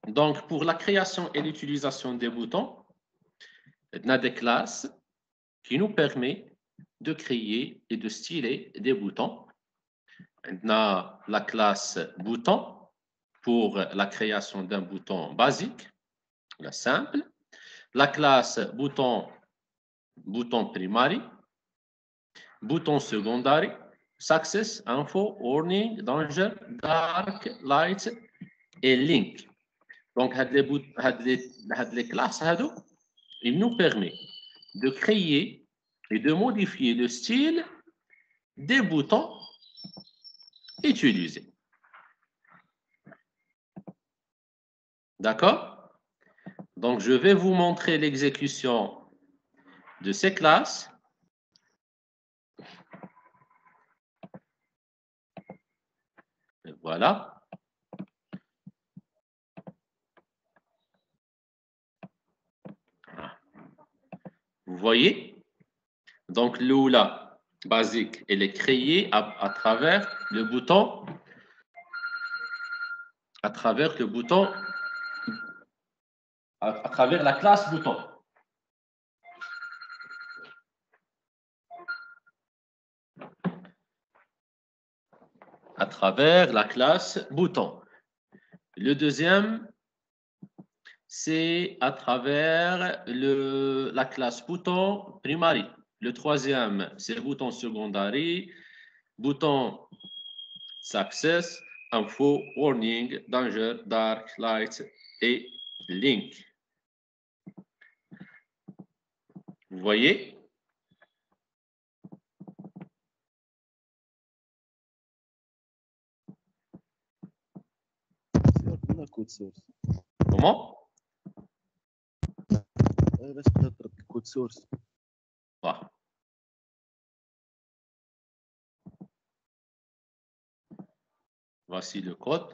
Donc, pour la création et l'utilisation des boutons, on a des classes qui nous permettent de créer et de styler des boutons. On a la classe bouton pour la création d'un bouton basique, la simple. La classe bouton primary, bouton secondary, success, info, warning, danger, dark, light et link. Donc, les classes, ils nous permettent de créer et de modifier le style des boutons utilisés. D'accord? Donc, je vais vous montrer l'exécution de ces classes. Et voilà. Vous voyez? Donc, l'oula basique, elle est créée à travers le bouton, à travers la classe bouton. À travers la classe bouton. Le deuxième, c'est à travers la classe bouton primary. Le troisième, c'est bouton secondary, bouton success, info, warning, danger, dark, light et link. Vous voyez? code source. Comment? Code source. Voilà. Voici le code.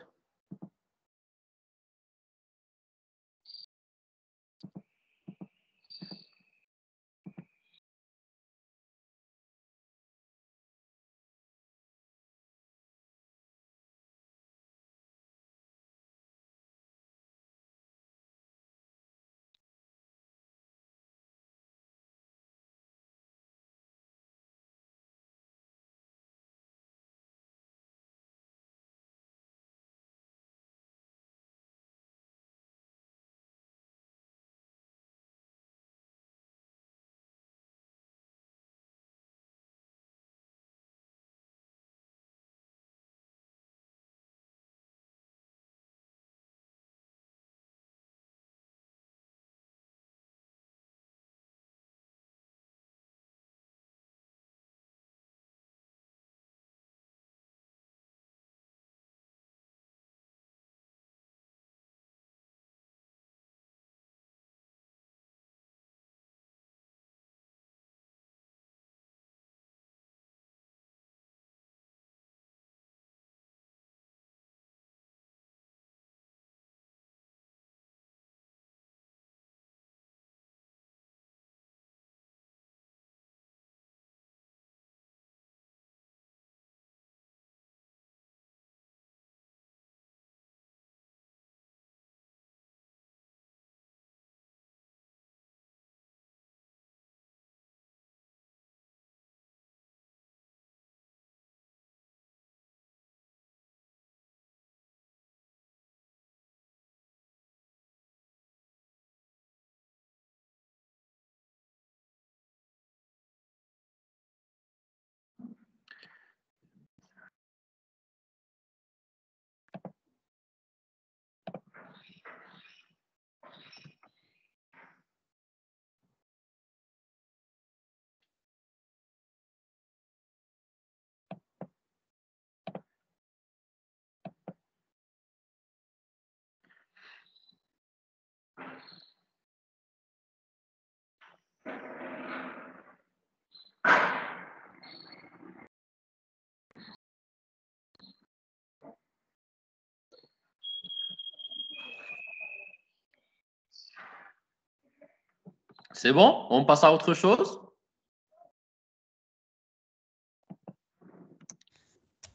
C'est bon? On passe à autre chose?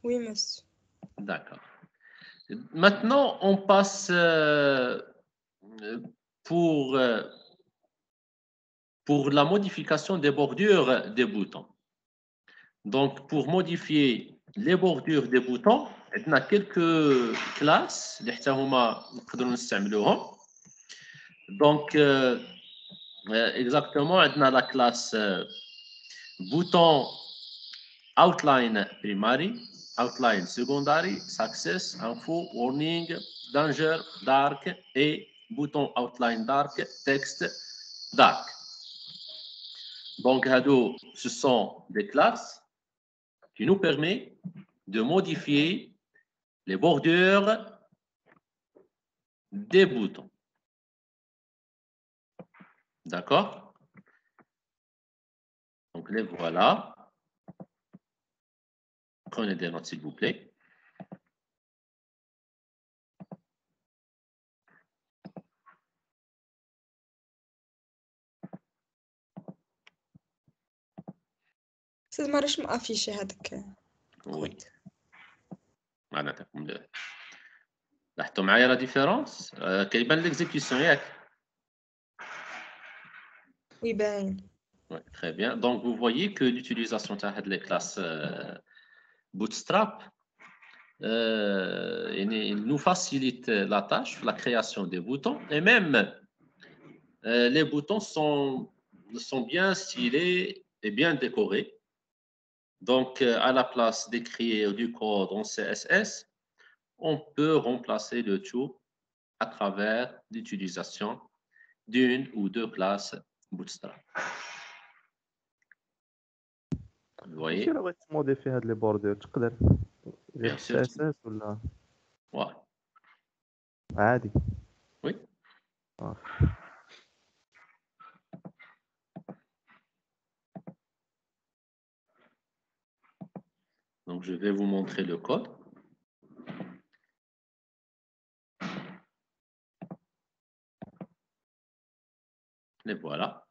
Oui, monsieur. D'accord. Maintenant, on passe pour, pour la modification des bordures des boutons. Donc, pour modifier les bordures des boutons, on a quelques classes اللي حتى هما نقدروا نستعملوهم. Donc, exactement, on a la classe bouton outline primary, outline secondary, success, info, warning, danger, dark et bouton outline dark, text, dark. Donc, ce sont des classes qui nous permettent de modifier les bordures des boutons. D'accord? Donc, les voilà. Prenez des notes, s'il vous plaît. استاذ ما راش مافيشي هذاك. Oui. معناتكم لاحظتوا معايا لا ديفيرونس كيبان ليكزيكيوسيون ياك. وي باين. Oui, très bien. Donc, vous voyez que l'utilisation des classes Bootstrap il nous facilite la tâche, la création des boutons. Et même, les boutons sont bien stylés et bien décorés. Donc, à la place d'écrire du code en CSS, on peut remplacer le tout à travers l'utilisation d'une ou deux classes Bootstrap. Vous voyez? كي بغيت تموديفي هاد لي بوردور تقدر غير Bien sûr. سي اس اس ولا Ouais. عادي؟ Oui. Donc, je vais vous montrer le code. Et voilà.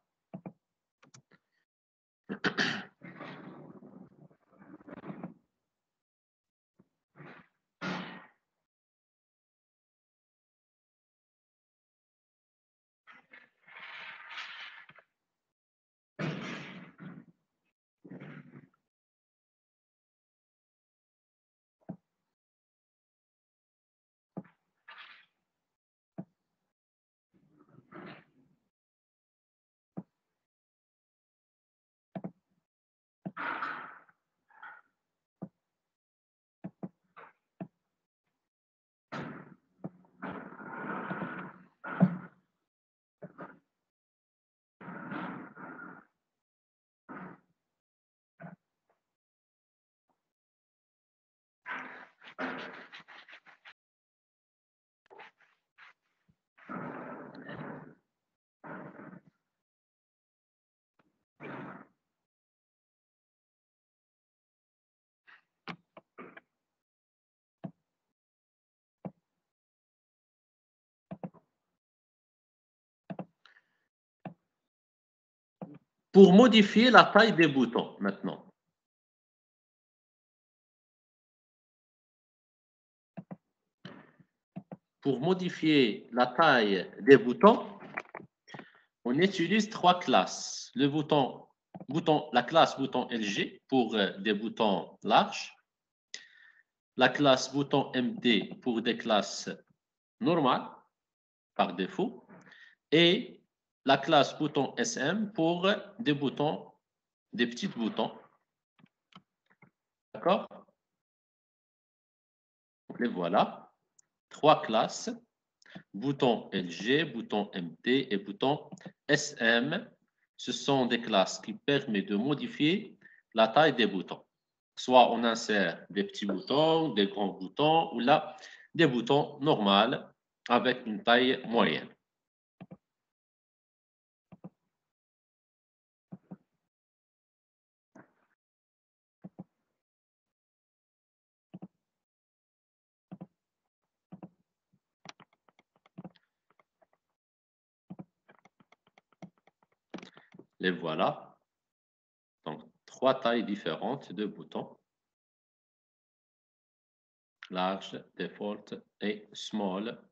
Pour modifier la taille des boutons, maintenant. Pour modifier la taille des boutons, on utilise trois classes. Le la classe bouton LG pour des boutons larges, la classe bouton MD pour des classes normales par défaut, et la classe bouton SM pour des boutons, des petits boutons. D'accord? Les voilà. Trois classes. Bouton LG, bouton MD et bouton SM. Ce sont des classes qui permettent de modifier la taille des boutons. Soit on insère des petits boutons, des grands boutons, ou là, des boutons normaux avec une taille moyenne. Les voilà. Donc, trois tailles différentes de boutons. large, default et small.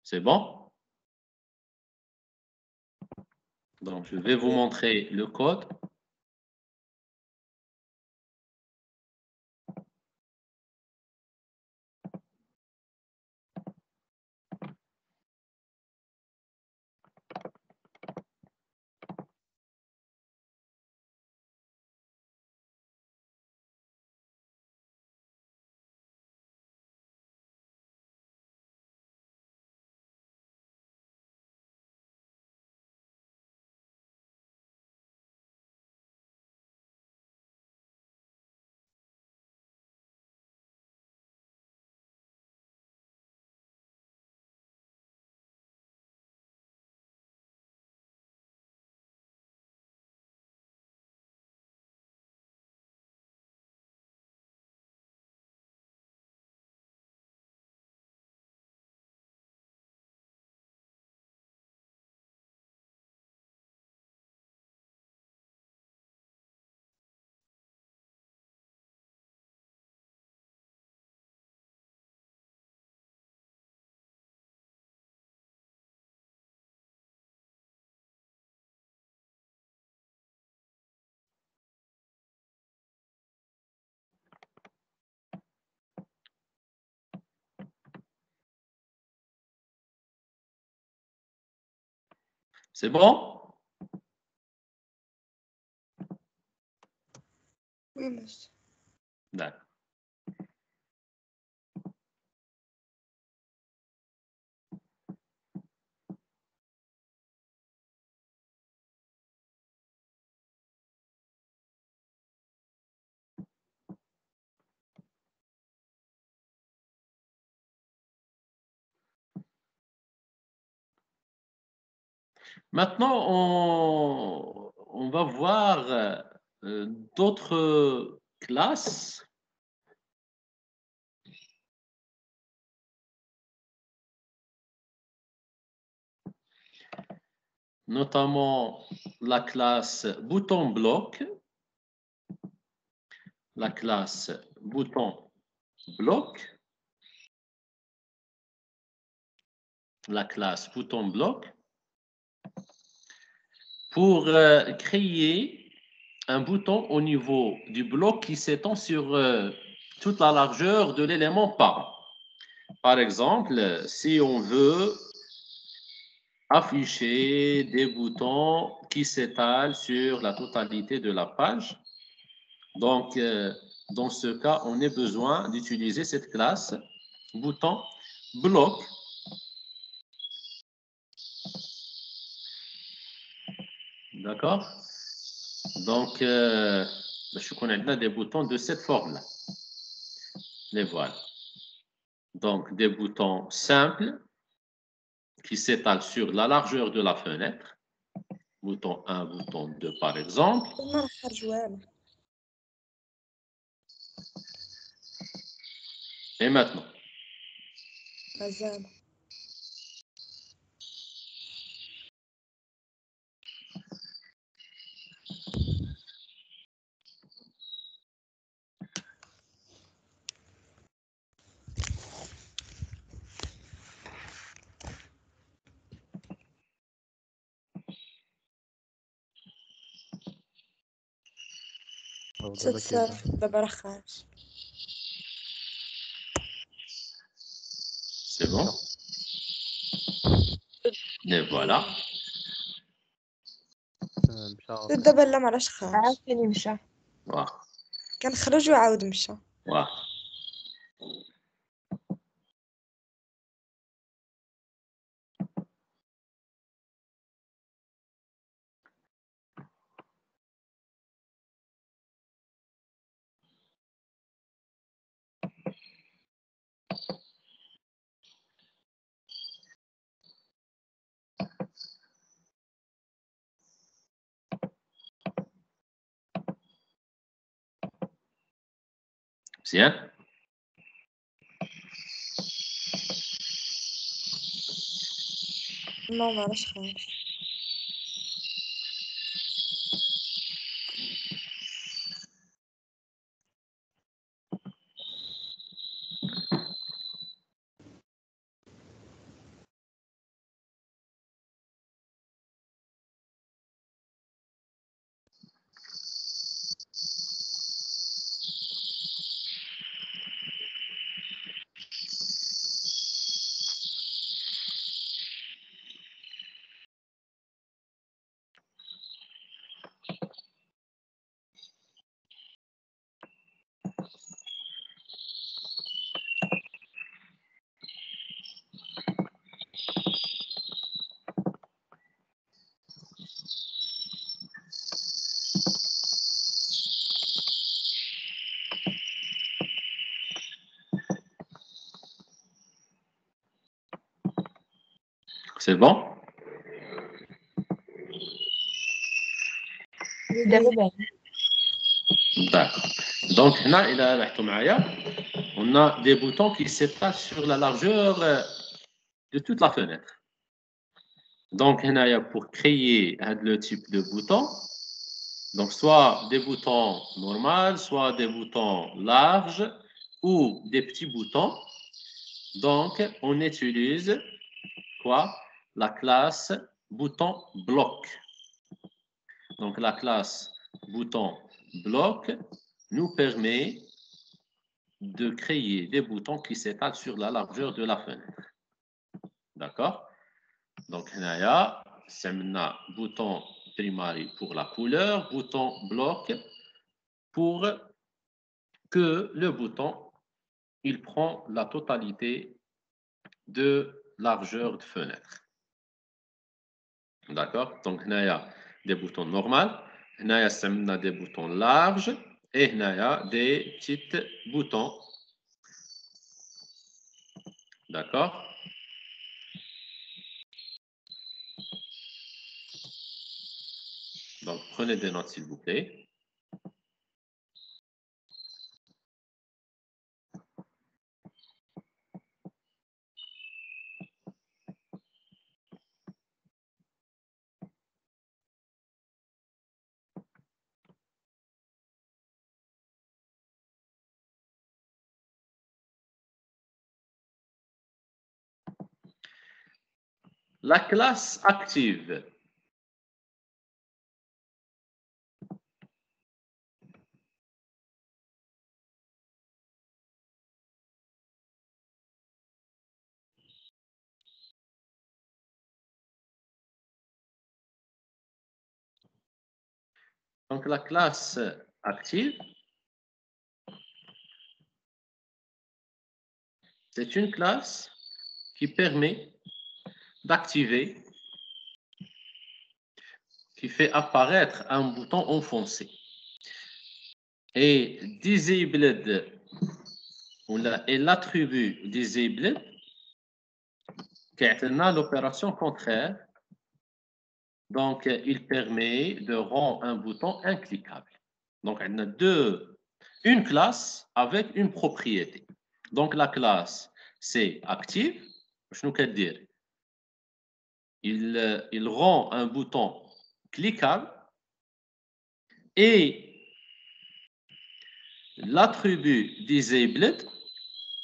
C'est bon? Donc, je vais vous montrer le code. C'est bon? Oui, monsieur. D'accord. Maintenant, on va voir d'autres classes. Notamment la classe bouton bloc, la classe bouton bloc, la classe bouton bloc, pour créer un bouton au niveau du bloc qui s'étend sur toute la largeur de l'élément parent. Par exemple, si on veut afficher des boutons qui s'étalent sur la totalité de la page, donc dans ce cas, on a besoin d'utiliser cette classe bouton bloc. D'accord? Donc, je connais des boutons de cette forme-là. Les voilà. Donc, des boutons simples qui s'étalent sur la largeur de la fenêtre. Bouton 1, bouton 2, par exemple. ما راح خرج والو. Et maintenant, مازال. تتصرف دابا راه خارج. c'est bon? Et voilà. دابا لا ما راش خارج. عاوتاني مشى. Voilà. كان خرج وعاود مشى. Voilà. Bien. نو ما راش خارج. C'est bon? D'accord. Donc, on a des boutons qui s'étalent sur la largeur de toute la fenêtre. Donc, pour créer le type de bouton, donc soit des boutons normaux, soit des boutons larges ou des petits boutons. Donc, on utilise quoi? La classe bouton bloc. Donc, la classe bouton bloc nous permet de créer des boutons qui s'étalent sur la largeur de la fenêtre. D'accord? Donc, c'est un bouton primaire pour la couleur, bouton bloc pour que le bouton il prend la totalité de largeur de fenêtre. D'accord? Donc, il y a des boutons normaux, il y a des boutons larges et il y a des petits boutons. D'accord? Donc, prenez des notes, s'il vous plaît. La classe active. Donc, la classe active, c'est une classe qui permet d'activer, qui fait apparaître un bouton enfoncé. Et disabled, et l'attribut disabled, qui est l'opération contraire. Donc, il permet de rendre un bouton incliquable. Donc, on a une classe avec une propriété. Donc, la classe, c'est active. Je nous dire. Il rend un bouton cliquable et l'attribut disabled,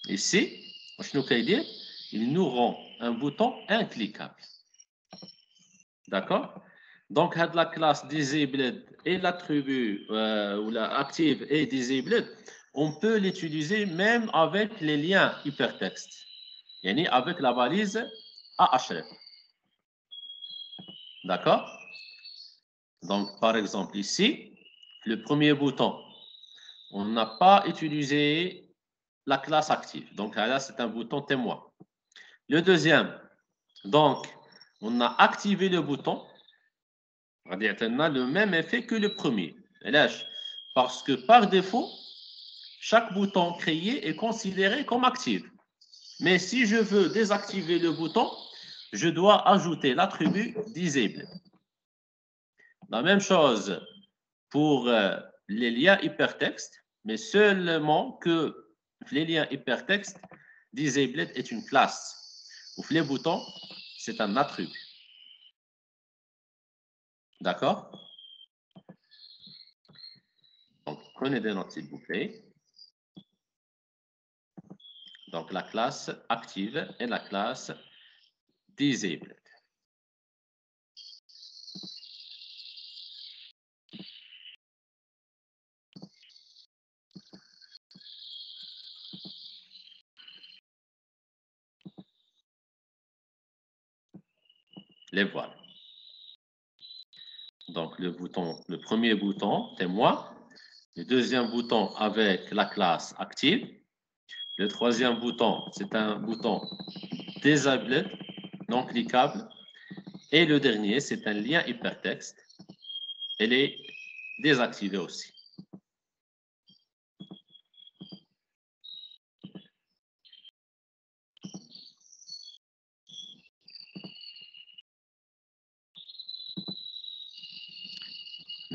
ici, je nous dire, il nous rend un bouton incliquable. D'accord? Donc, la classe disabled et l'attribut ou la active et disabled, on peut l'utiliser même avec les liens hypertextes, yani avec la balise AHF. D'accord? Donc, par exemple, ici, le premier bouton, on n'a pas utilisé la classe active. Donc, là, c'est un bouton témoin. Le deuxième, donc, on a activé le bouton. On a le même effet que le premier. Parce que par défaut, chaque bouton créé est considéré comme actif. Mais si je veux désactiver le bouton, je dois ajouter l'attribut disable. La même chose pour les liens hypertextes, mais seulement que les liens hypertextes, disabled est une classe. Ou les boutons, c'est un attribut. D'accord? Donc, prenez des notes, s'il vous plaît. Donc, la classe active et la classe disabled. Les voilà. Donc, le premier bouton, témoin. Le deuxième bouton avec la classe active. Le troisième bouton, c'est un bouton disabled, non cliquable. Et le dernier, c'est un lien hypertexte. Elle est désactivée aussi.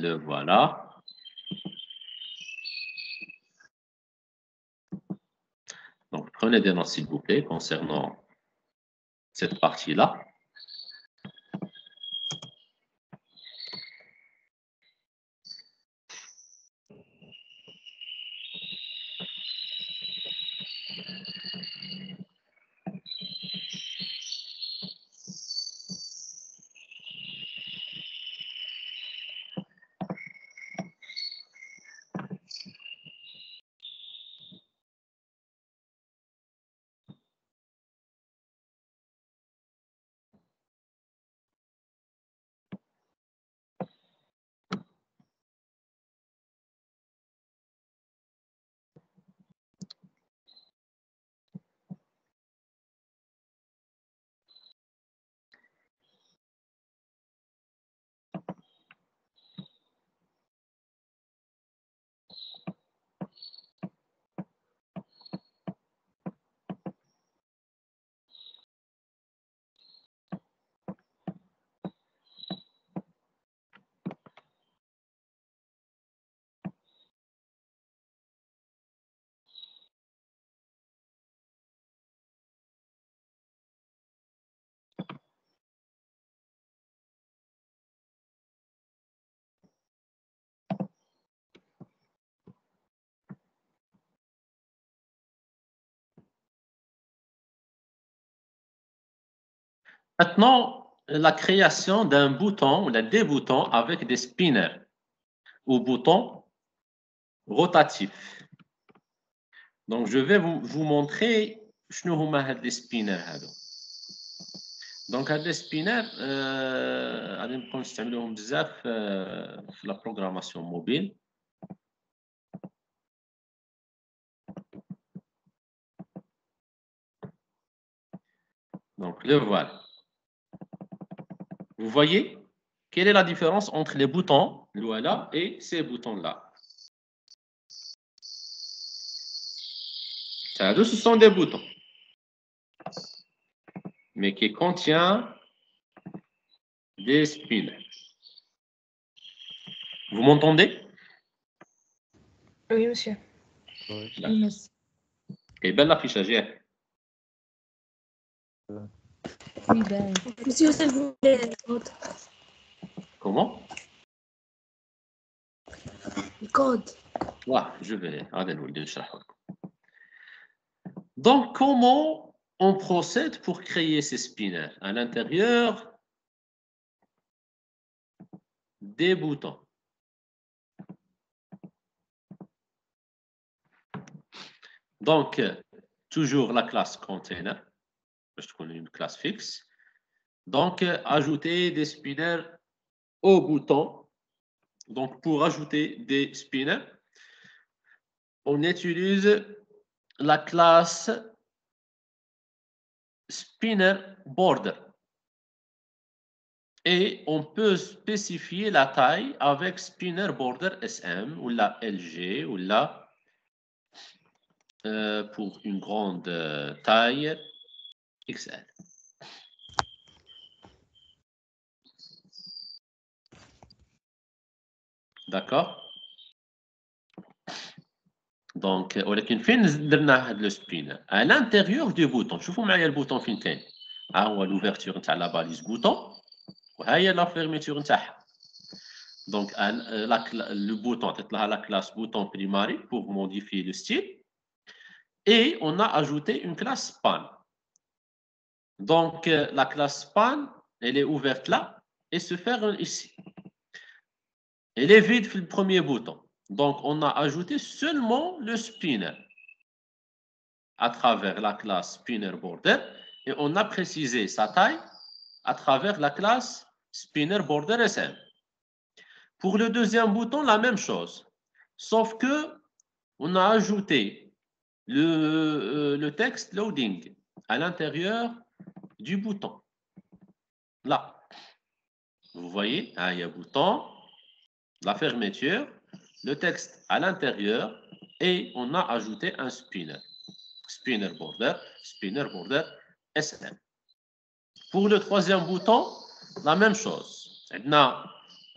Le voilà. Donc, prenez des notes, s'il vous plaît, concernant cette partie-là. Maintenant, la création d'un bouton, ou des boutons avec des spinners ou boutons rotatifs. Donc, je vais vous montrer شنو هما هاد les spinners هادو. Donc, هاد les spinners غادي نبقاو نستعملوهم بزاف في la programmation mobile. Donc, le voilà. Vous voyez, quelle est la différence entre les boutons, voilà, et ces boutons-là? Ce sont des boutons, mais qui contiennent des spinners. Vous m'entendez? Oui, monsieur. Oui. Oui, merci. Et belle l'affichage. Oui, ben, Monsieur, s'il vous plaît, Comment? le code. Ouais, je vais. Donc, comment on procède pour créer ces spinners? À l'intérieur des boutons. Donc, toujours la classe container. Je connais une classe fixe. Donc, ajouter des spinners au bouton. Donc, pour ajouter des spinners, on utilise la classe spinner border. Et on peut spécifier la taille avec spinner border SM ou la LG ou la pour une grande taille XL. D'accord? Donc, ولكن فين درنا هذا السبينر؟ à l'intérieur du bouton. شوفوا معايا البوطون فين كاين. ها هو l'ouverture نتاع la balise bouton وها هي la fermeture نتاعها. Donc, le bouton, la classe bouton primary pour modifier le style. Et on a ajouté une classe span. Donc, la classe span, elle est ouverte là et se ferme ici. Elle est vide sur le premier bouton. Donc, on a ajouté seulement le spinner à travers la classe spinner border et on a précisé sa taille à travers la classe spinner border SM. Pour le deuxième bouton, la même chose. Sauf que on a ajouté le texte loading à l'intérieur du bouton. Là. Vous voyez, hein, il y a bouton, la fermeture, le texte à l'intérieur et on a ajouté un spinner. Spinner border SM. Pour le troisième bouton, la même chose. On a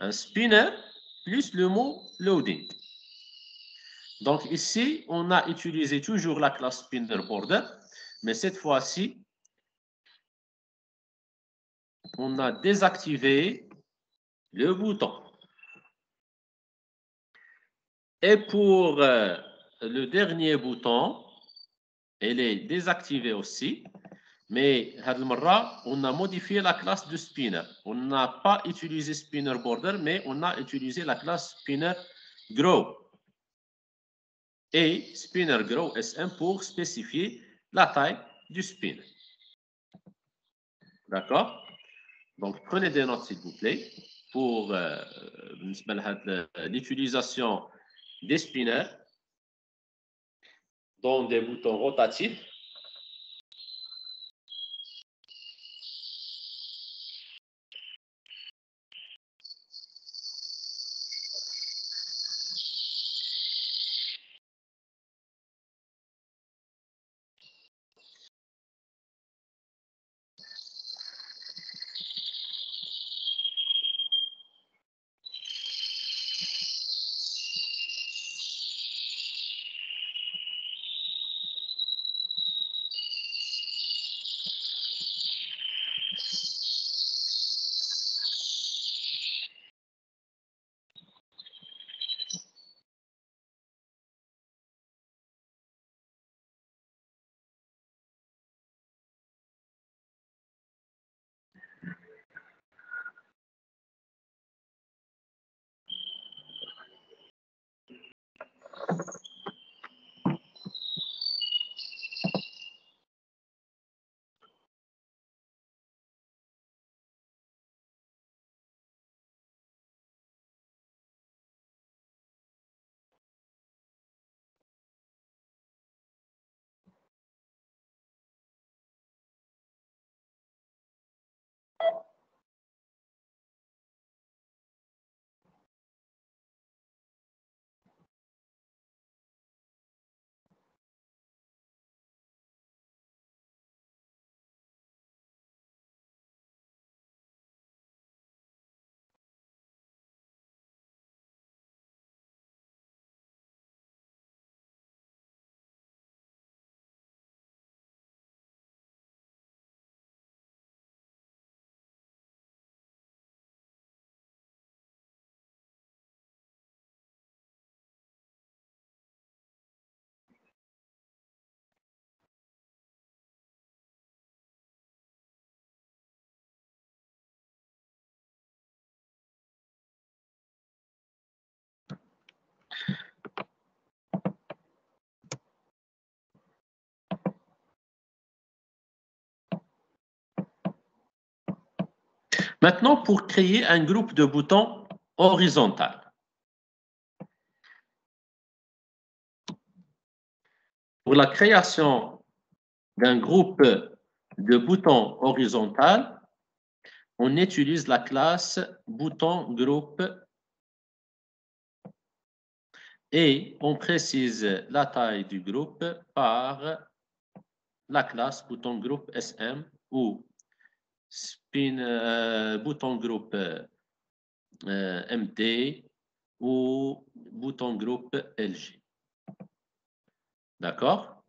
un spinner plus le mot loading. Donc ici, on a utilisé toujours la classe spinner border, mais cette fois-ci, on a désactivé le bouton. Et pour le dernier bouton, il est désactivé aussi. Mais on a modifié la classe de spinner. On n'a pas utilisé spinner border, mais on a utilisé la classe spinner grow. Et spinner grow SM pour spécifier la taille du spinner. D'accord? Donc, prenez des notes, s'il vous plaît, pour l'utilisation des spinners dans des boutons rotatifs. Maintenant, pour créer un groupe de boutons horizontal. Pour la création d'un groupe de boutons horizontal, on utilise la classe bouton groupe et on précise la taille du groupe par la classe bouton groupe SM ou bouton groupe MD ou bouton groupe LG. D'accord?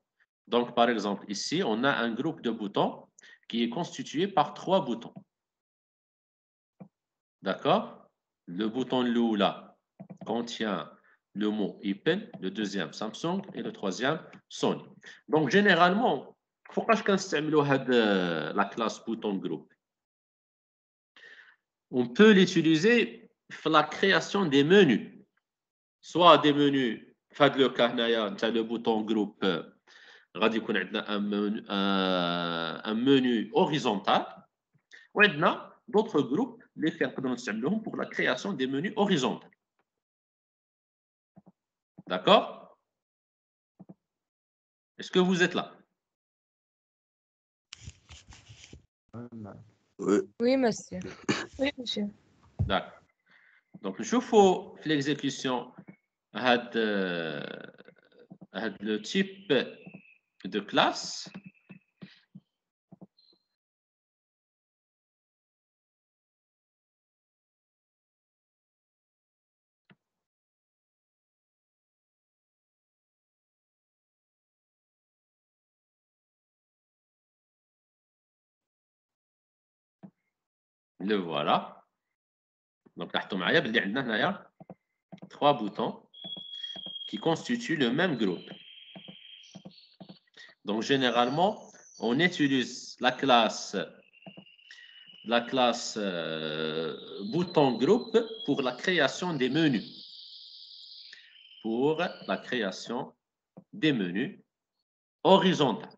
Donc, par exemple, ici, on a un groupe de boutons qui est constitué par 3 boutons. D'accord? Le bouton Lula contient le mot Apple, le deuxième Samsung et le troisième Sony. Donc, généralement, pourquoi je connais la classe bouton groupe? On peut l'utiliser pour la création des menus. Soit des menus, فهاد لو كا هنايا نتاع le bouton groupe غادي يكون عندنا un menu horizontal وعندنا d'autres groupes اللي كنقدروا نستعملوهم pour la création des menus horizontaux. D'accord? Est-ce que vous êtes là? Oui, monsieur. Oui, monsieur. D'accord. Donc, نشوفوا في l'exécution هاد le type de classe. Le voilà. Donc, il y a 3 boutons qui constituent le même groupe. Donc, généralement, on utilise la classe bouton groupe pour la création des menus. Pour la création des menus horizontaux.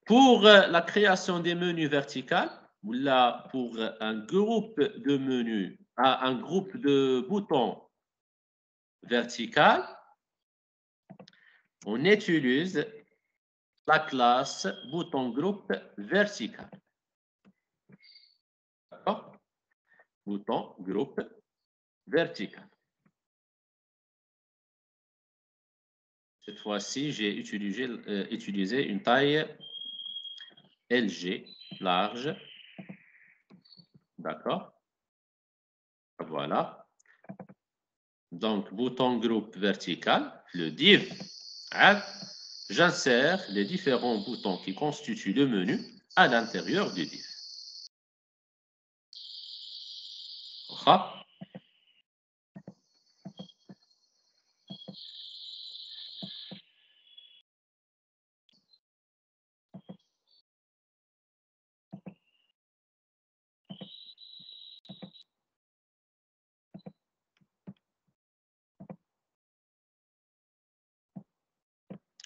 Pour la création des menus verticaux, ou là pour un groupe de menus, un groupe de boutons vertical, on utilise la classe bouton groupe vertical. D'accord? Bouton groupe vertical. Cette fois-ci, j'ai utilisé une taille LG, large. D'accord? Voilà. Donc, bouton groupe vertical, le div. J'insère les différents boutons qui constituent le menu à l'intérieur du div.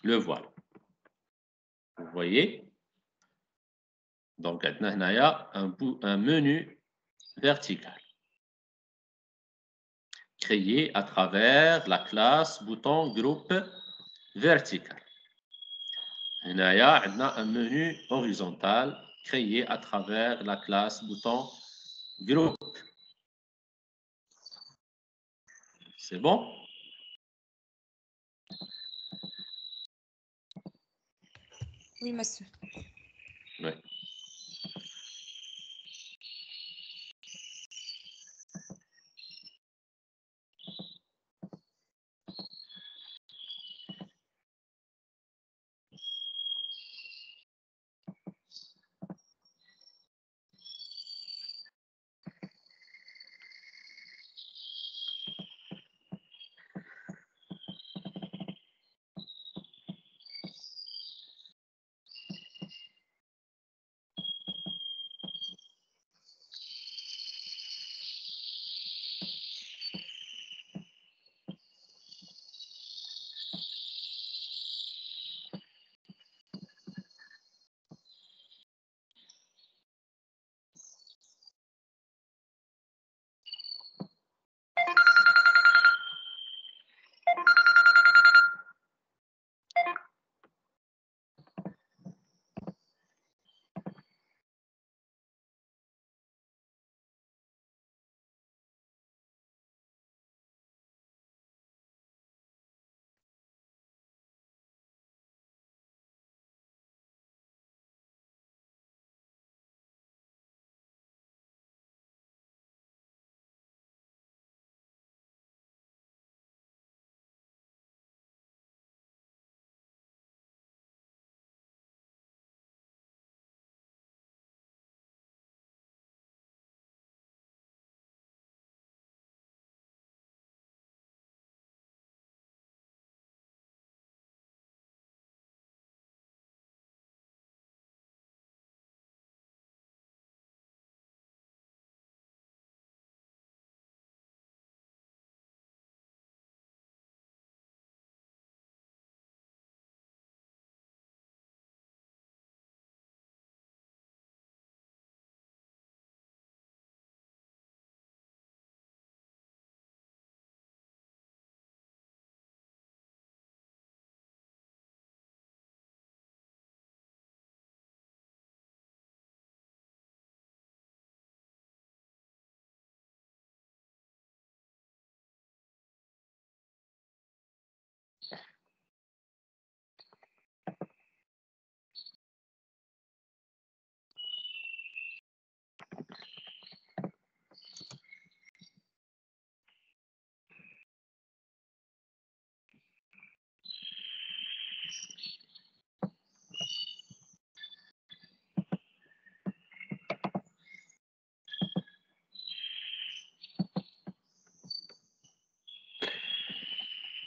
Le voilà. Vous voyez? Donc, maintenant, il y a un menu vertical créé à travers la classe bouton groupe vertical. Il y a un menu horizontal créé à travers la classe bouton groupe. C'est bon? Oui, monsieur. Oui.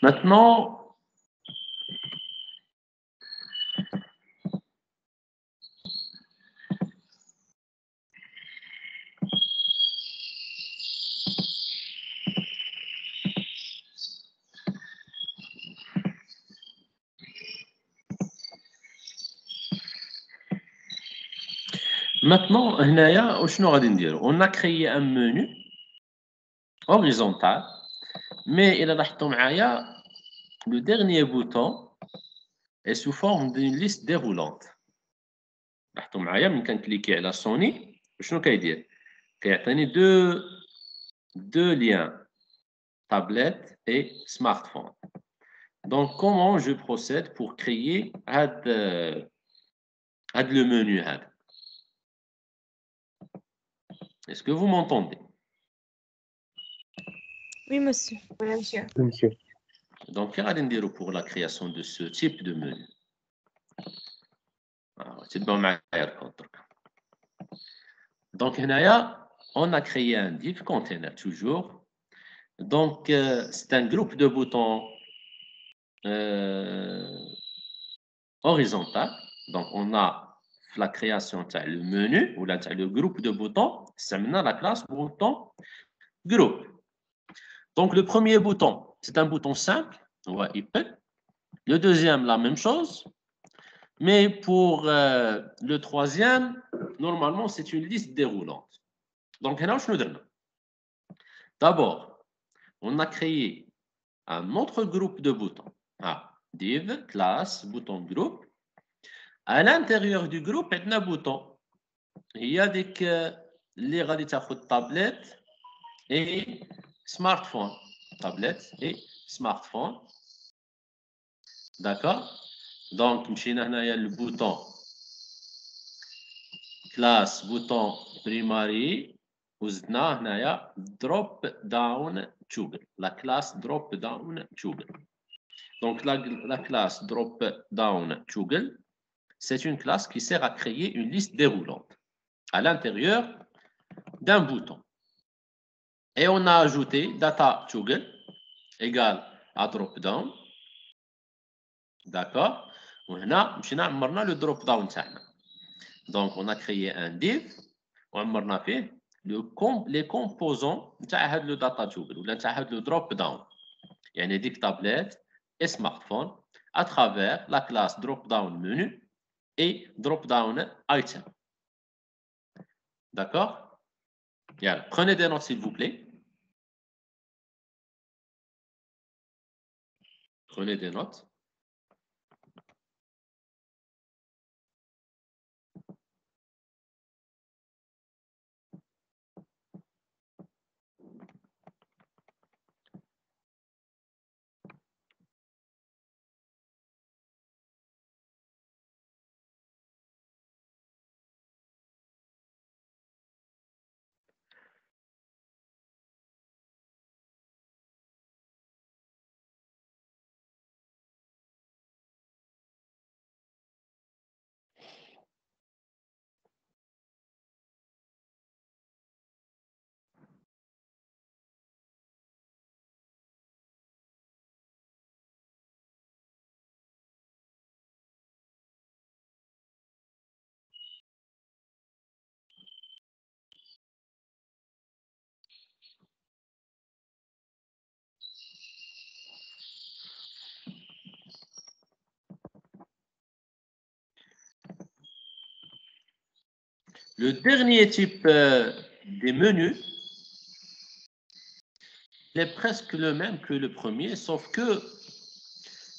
Maintenant, on a créé un menu horizontal, mais il a le dernier bouton est sous forme d'une liste déroulante. لاحظتوا معايا ملي كنكليكي على سوني شنو كيدير؟ كيعطيني deux liens, tablette et smartphone. Donc, comment je procède pour créer le menu? Est-ce que vous m'entendez? Oui, monsieur. Oui, monsieur. monsieur. Donc, qu'est-ce qu'on dit pour la création de ce type de menu? Donc, on a créé un div container toujours. Donc, c'est un groupe de boutons horizontal. Donc, on a la création le menu ou le groupe de boutons. C'est maintenant la classe bouton groupe. Donc, le premier bouton, c'est un bouton simple. Le deuxième, la même chose. Mais pour le troisième, normalement, c'est une liste déroulante. Donc, d'abord, on a créé un autre groupe de boutons. Div, classe, bouton groupe. À l'intérieur du groupe, il y a un bouton. Il y a des tablette et smartphone. Tablette et smartphone. D'accord? Donc, il y a le bouton classe, bouton primary. Il y a drop down toggle. La classe drop down toggle. Donc, la classe drop down toggle, c'est une classe qui sert à créer une liste déroulante à l'intérieur d'un bouton. Et on a ajouté data toggle égale à drop down. D'accord? On a le drop down. Donc, on a créé un div. On a fait les composants de le data toggle ou le drop down. Il y a des tablettes et smartphones à travers la classe drop down menu et drop down item. D'accord? Prenez des notes s'il vous plaît. Prenez des notes. Le dernier type des menus est presque le même que le premier, sauf que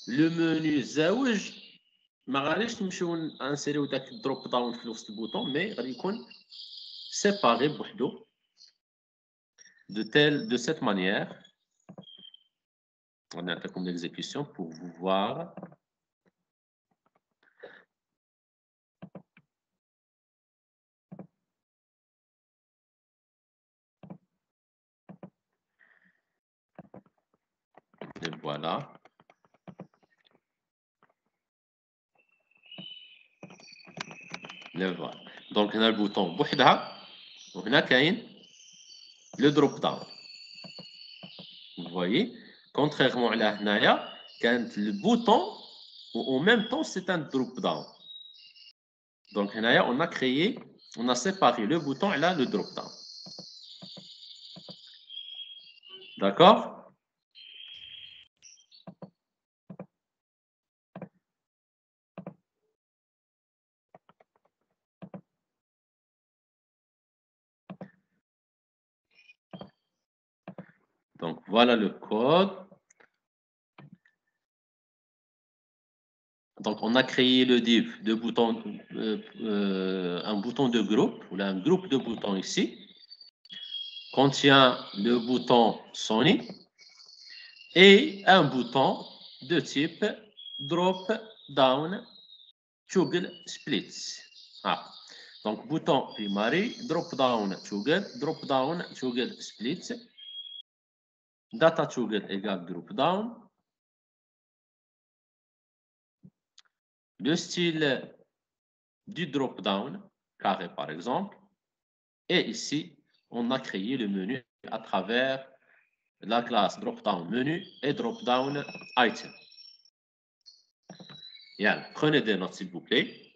le menu زاوج ما غاديش نمشيو انسيريو داك الدروب داون في وسط البوطون مي غادي يكون séparé بوحدو de cette manière. On a comme l'exécution pour vous voir. Et voilà. Le voilà. Donc, on a le bouton بوحدها وهنا كاين le drop down. Vous voyez? Contrairement à la هنايا كانت le bouton en même temps c'est un drop down. Donc هنايا on a séparé le bouton et là le drop down. D'accord? Donc voilà le code. Donc on a créé le div de bouton, un bouton de groupe, ou un groupe de boutons ici, contient le bouton Sony et un bouton de type drop down toggle splits. Ah. Donc bouton primary, drop down toggle splits, data toggle égale drop down. Le style du drop down, carré par exemple, et ici, on a créé le menu à travers la classe drop down menu et drop down item. Bien, prenez des notes s'il vous plaît.